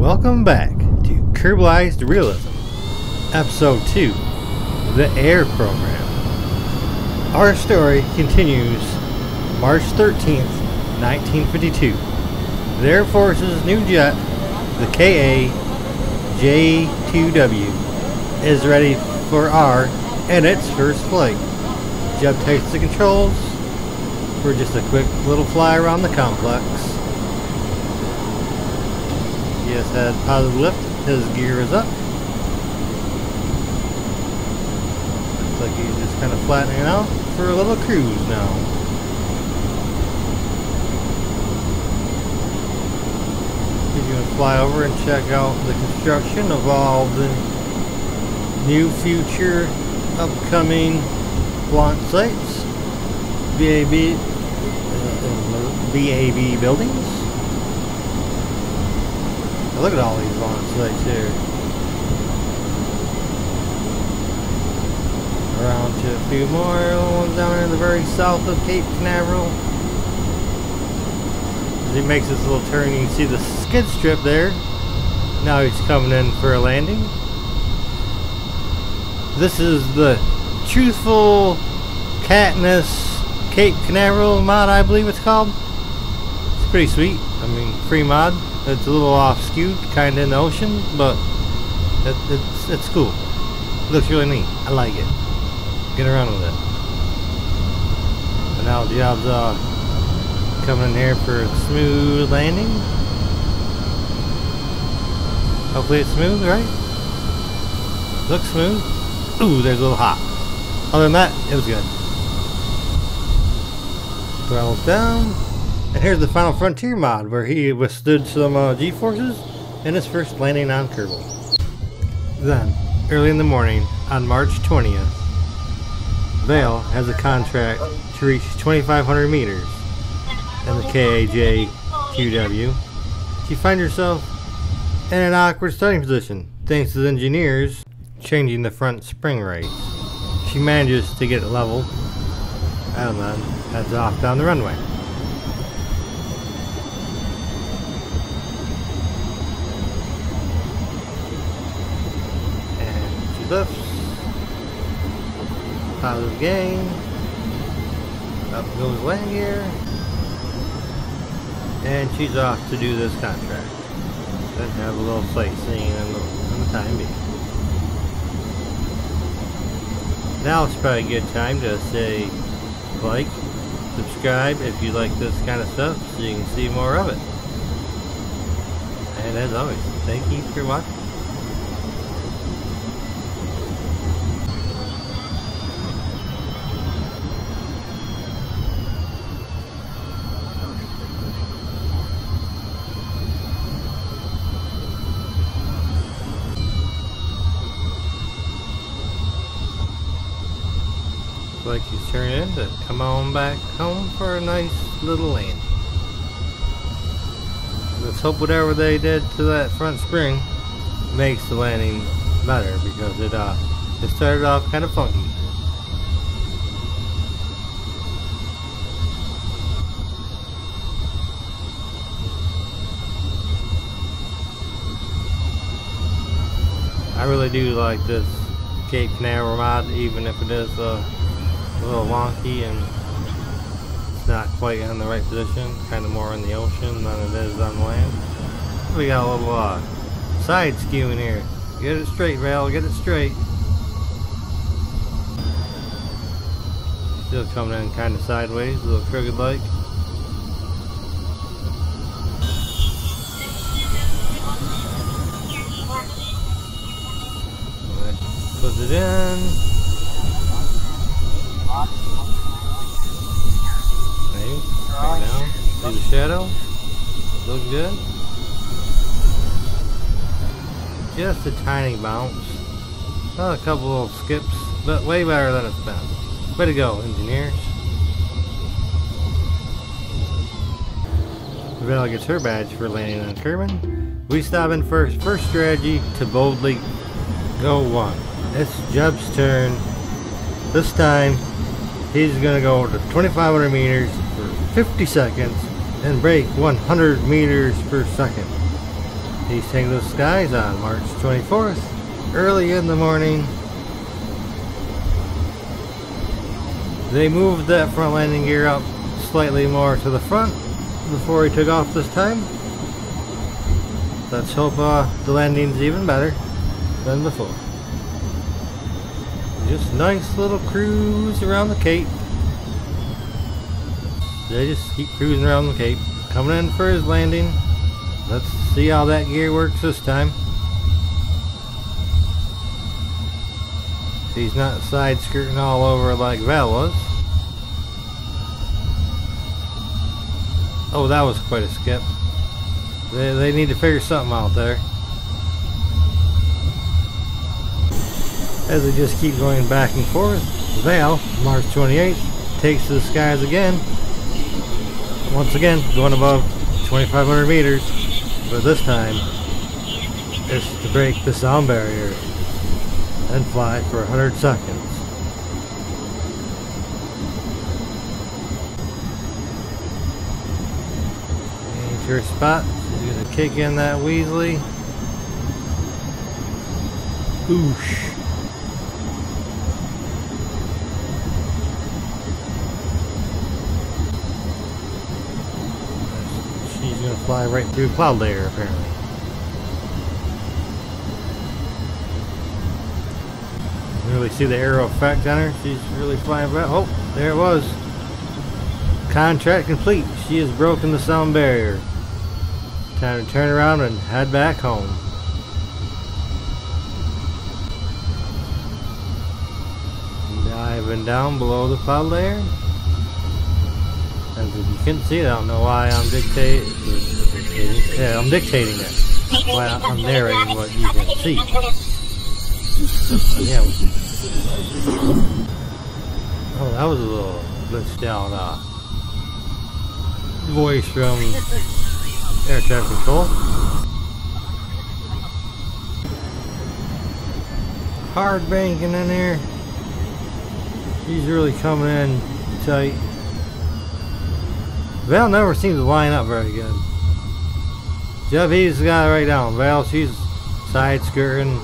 Welcome back to Kerbalized Realism, Episode 2, The Air Program. Our story continues March 13th, 1952. The Air Force's new jet, the J2W, is ready for R and its first flight. Jeb takes the controls for just a quick little fly around the complex. He has had positive lift, his gear is up. Looks like he's just kind of flattening out for a little cruise now. He's going to fly over and check out the construction of all the new future upcoming launch sites, VAB buildings. Look at all these launch sites here. Around to a few more ones down in the very south of Cape Canaveral. As he makes this little turn, you can see the skid strip there. Now he's coming in for a landing. This is the Truthful Katniss Cape Canaveral mod, I believe it's called. It's pretty sweet. I mean, free mod. It's a little off skewed, kind of in the ocean, but it's cool. It looks really neat. I like it. Get around with it. But now Job's coming in here for a smooth landing. Hopefully it's smooth, right? Looks smooth. Ooh, there's a little hot. Other than that, it was good. Throttles down. And here's the Final Frontier mod, where he withstood some G-forces in his first landing on Kerbal. Then, early in the morning, on March 20th, Vale has a contract to reach 2,500 meters in the KAJ-QW. She finds herself in an awkward starting position, thanks to the engineers changing the front spring rates. She manages to get it level, and then heads off down the runway. Lifts, positive gain, up goes land gear, and she's off to do this contract. Then have a little sightseeing in the time being. Now it's probably a good time to say like, subscribe if you like this kind of stuff so you can see more of it. And as always, thank you for watching. Like he's turning in to come on back home for a nice little landing. Let's hope whatever they did to that front spring makes the landing better, because it started off kind of funky. I really do like this Cape Canaveral mod, even if it is a little wonky and it's not quite in the right position, kind of more in the ocean than it is on land. We got a little side skewing here. Get it straight, Val, get it straight. Still coming in kind of sideways, a little crooked like. Puts it in. Right now, through the shadow. Looks good. Just a tiny bounce. A couple little skips, but way better than it's been. Way to go, engineers. Val gets her badge for landing on Kerbal. We stop in first strategy to boldly go one. It's Jeb's turn. This time, he's gonna go to 2,500 meters for 50 seconds and break 100 meters per second. He's taking the skies on March 24th, early in the morning. They moved that front landing gear up slightly more to the front before he took off this time. Let's hope the landing's even better than before. Just nice little cruise around the Cape. They just keep cruising around the Cape. Coming in for his landing. Let's see how that gear works this time. He's not side skirting all over like Val was. Oh, that was quite a skip. They need to figure something out there. As they just keep going back and forth, Val, March 28th, takes to the skies again. Once again, going above 2,500 meters, but this time it's to break the sound barrier and fly for 100 seconds. Change your spot. She's gonna kick in that Weasley. Oosh. She's gonna fly right through cloud layer apparently. You can really see the arrow effect on her. She's really flying back. Oh, there it was. Contract complete. She has broken the sound barrier. Time to turn around and head back home. Diving down below the cloud layer. As if you couldn't see it, I don't know why I'm dictating. Yeah, I'm dictating it. Why I'm narrating what you can see. Yeah. Oh, that was a little glitched out voice from air traffic control. Hard banking in there. He's really coming in tight. Val never seems to line up very good. Yep, he's got it right down. Val, she's side skirting.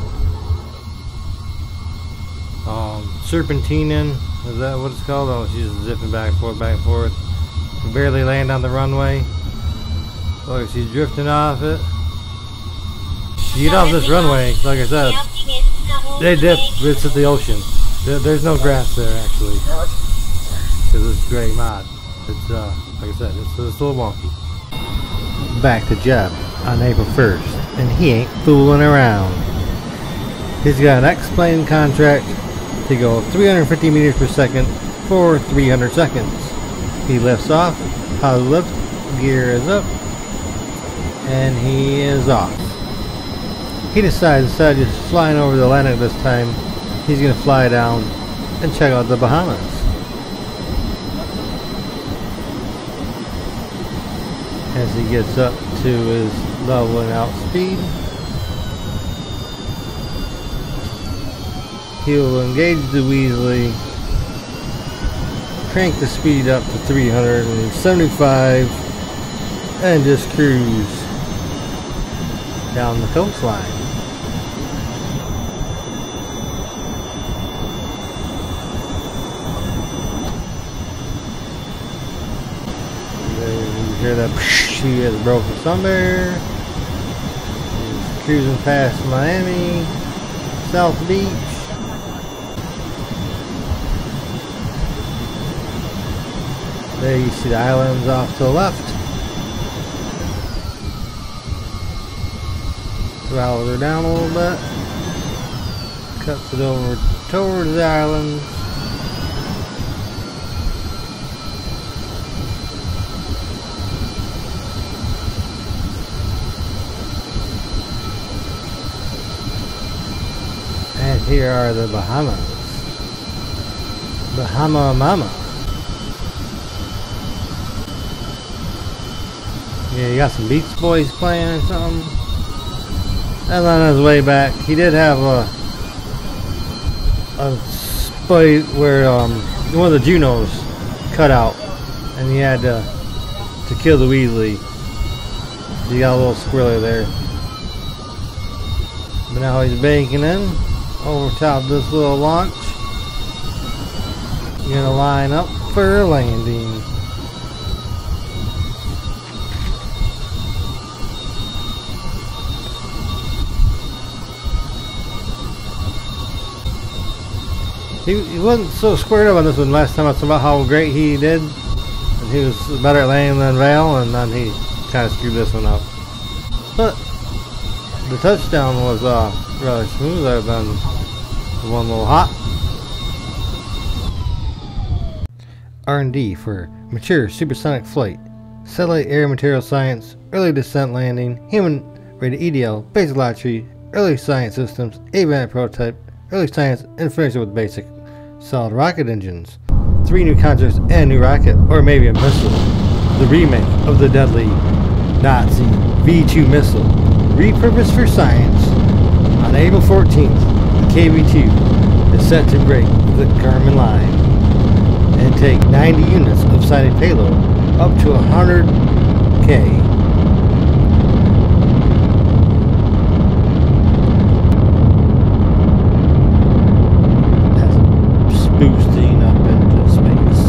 Serpentining. Is that what it's called? Oh, she's zipping back and forth, back and forth. Can barely land on the runway. Look, she's drifting off it. You get off this runway, like I said, they dip, it's at the ocean. There's no grass there actually. Because it's a great mod. It's, like I said, it's a little wonky. Back to Jeff on April 1st, and he ain't fooling around. He's got an X-plane contract to go 350 meters per second for 300 seconds. He lifts off, positive lift, gear is up, and he is off. He decides instead of just flying over the Atlantic this time, he's going to fly down and check out the Bahamas. As he gets up to his leveling out speed, he'll engage the Weasley, crank the speed up to 375, and just cruise down the coastline. You hear that? She has broken sound barrier. He's cruising past Miami, South Beach. There you see the islands off to the left. Throttles her down a little bit. Cuts it over towards the islands. And here are the Bahamas. Bahama Mama. Yeah, you got some Beach Boys playing or something. And on his way back, he did have a spot where one of the Junos cut out, and he had to kill the Weasley. So you got a little squirrely there. But now he's banking in over top of this little launch. Gonna line up for landing. He wasn't so squared up on this one last time. I talked about how great he did. And he was better at landing than Val, and then he kind of screwed this one up. But the touchdown was rather smooth other than the one little hot. R&D for mature supersonic flight, satellite air material science, early descent landing, human rated EDL, basic lottery, early science systems, advanced prototype, early science, and finishing with basic solid rocket engines. 3 new contracts and a new rocket, or maybe a missile. The remake of the deadly Nazi V-2 missile, repurposed for science. On April 14th, the KV-2 is set to break the Kármán line and take 90 units of sighted payload up to 100K. Boosting up into space.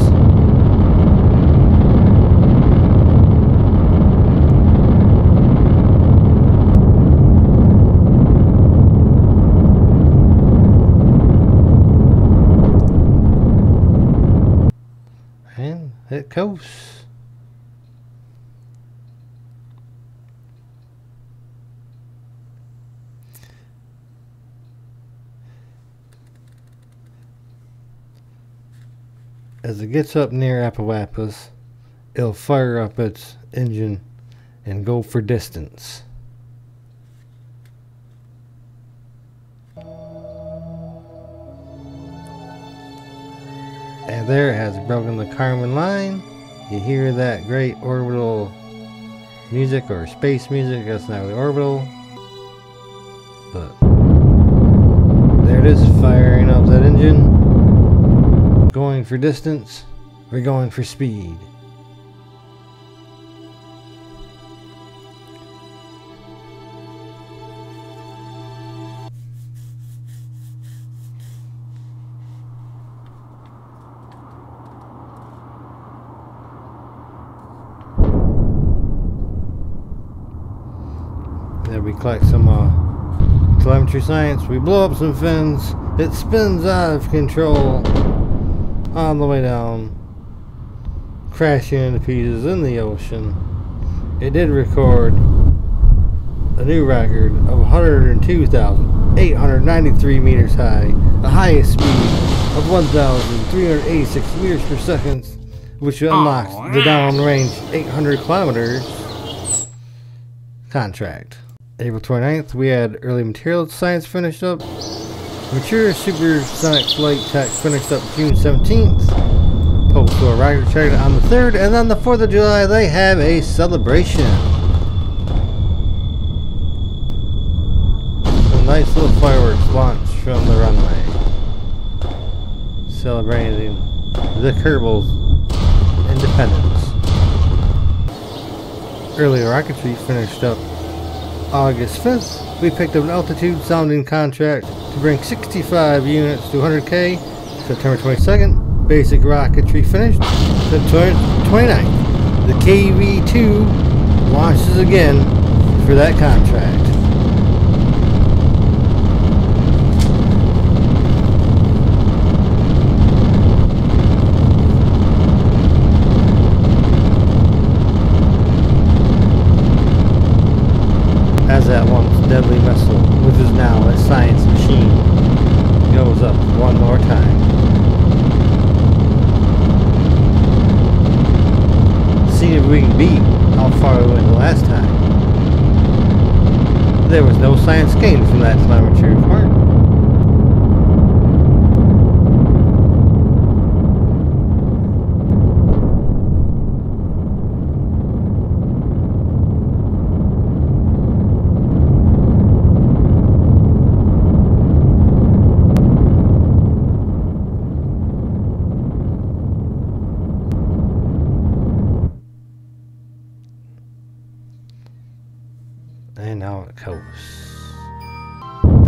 And it goes. As it gets up near Appalachia, it'll fire up its engine and go for distance. And there it has broken the Kármán line. You hear that great orbital music, or space music. That's not really orbital, but there it is, firing up that engine. Going for distance, we're going for speed. Then we collect some telemetry science. We blow up some fins. It spins out of control on the way down, crashing into pieces in the ocean. It did record a new record of 102,893 meters high, the highest speed of 1,386 meters per second, which unlocks the downrange 800 kilometers contract. April 29th, we had early material science finished up. Mature supersonic flight tech finished up June 17th. Postal rocket checked on the 3rd, and then the 4th of July they have a celebration. A nice little fireworks launch from the runway, celebrating the Kerbal's independence. Early rocketry finished up August 5th. We picked up an altitude sounding contract to bring 65 units to 100K. September 22nd, basic rocketry finished. September 29th, the KV-2 launches again for that contract. As that once deadly missile, which is now a science machine, goes up one more time. See if we can beat how far we went the last time. There was no science gained from that telemetry report. And now it goes.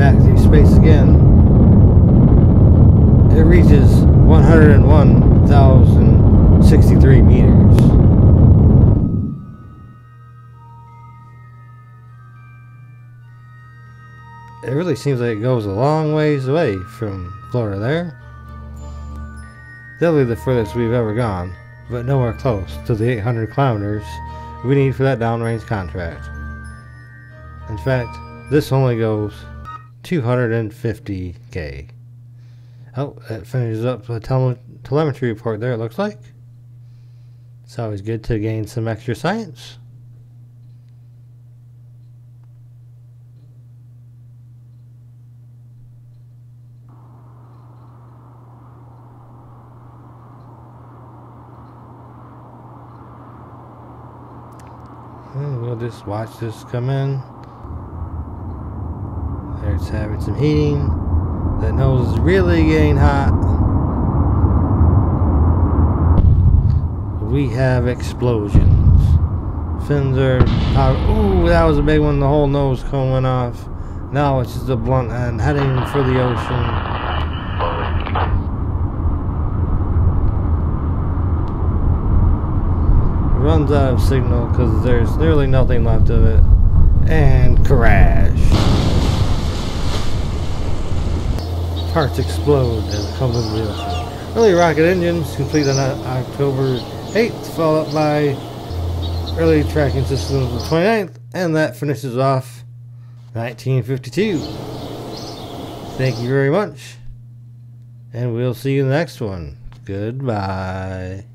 back through space again. It reaches 101,063 meters. It really seems like it goes a long ways away from Florida there. Definitely the furthest we've ever gone, but nowhere close to the 800 kilometers we need for that downrange contract. In fact, this only goes 250k. Oh, that finishes up the telemetry report there, it looks like. It's always good to gain some extra science. And we'll just watch this come in. There it's having some heating. That nose is really getting hot. We have explosions. Fins are power. Ooh, that was a big one. The whole nose cone went off. Now it's just a blunt end heading for the ocean. Runs out of signal because there's nearly nothing left of it. And crash. Parts explode as it comes into the ocean. Early rocket engines complete on October 8th, followed by early tracking systems on the 29th, and that finishes off 1952. Thank you very much, and we'll see you in the next one. Goodbye.